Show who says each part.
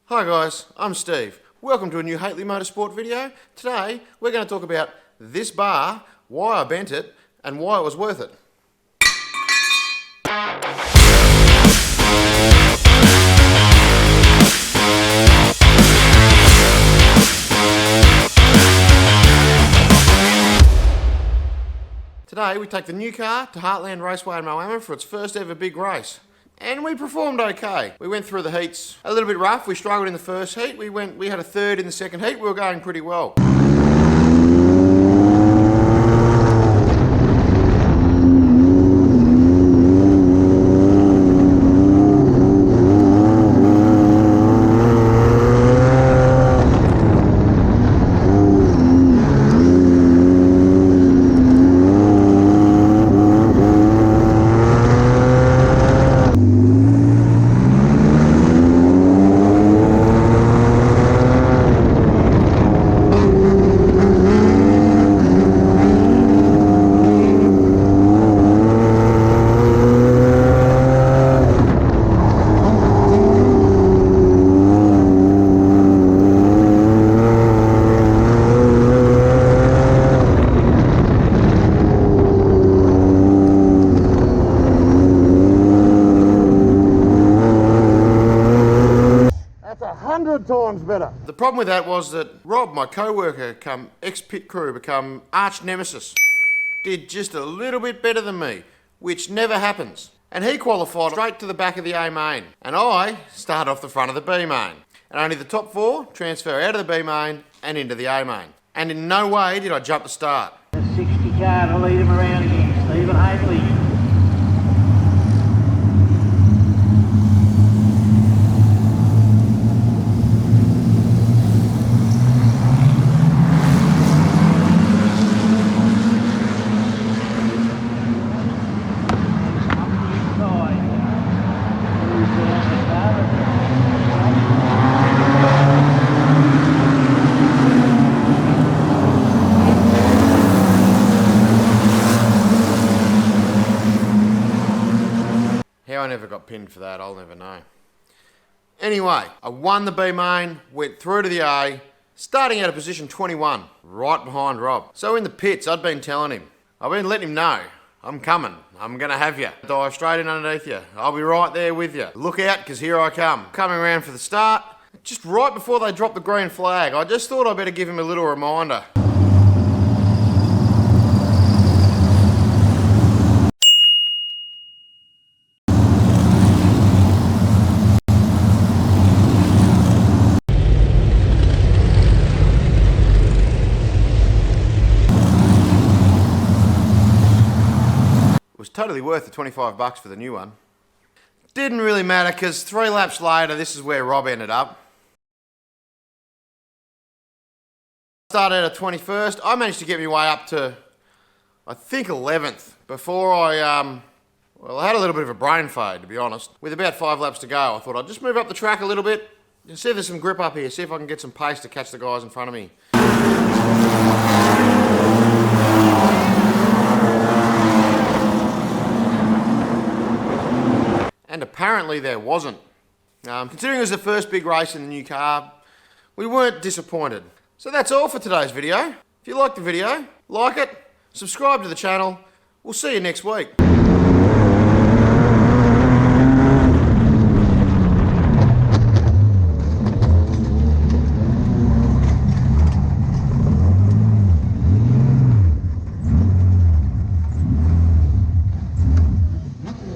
Speaker 1: Hi guys, I'm Steve. Welcome to a new Hateley Motorsport video. Today we're going to talk about this bar, why I bent it, and why it was worth it. Today we take the new car to Heartland Raceway Moama for its first ever big race. And we performed okay. We went through the heats a little bit rough. We struggled in the first heat. We had a third in the second heat. We were going pretty well. Times better. The problem with that was that Rob, my co-worker, ex-pit crew, become arch nemesis, did just a little bit better than me, which never happens. And he qualified straight to the back of the A main, and I started off the front of the B main. And only the top four transfer out of the B main and into the A main. And in no way did I jump the start.
Speaker 2: A 60 car to lead him around again, Stephen Hateley.
Speaker 1: How I never got pinned for that, I'll never know. Anyway, I won the B main, went through to the A, starting out of position 21, right behind Rob. So in the pits, I'd been telling him, I've been letting him know, I'm coming, I'm gonna have you. Dive straight in underneath you, I'll be right there with you. Look out, because here I come. Coming around for the start, just right before they dropped the green flag, I just thought I'd better give him a little reminder. Totally worth the 25 bucks for the new one. Didn't really matter because 3 laps later, this is where Rob ended up. Started at 21st. I managed to get my way up to, I think, 11th before I had a little bit of a brain fade, to be honest. With about 5 laps to go, I thought I'd just move up the track a little bit and see if there's some grip up here, see if I can get some pace to catch the guys in front of me. And apparently there wasn't. Considering it was the first big race in the new car, we weren't disappointed. So that's all for today's video. If you liked the video, like it, subscribe to the channel. We'll see you next week.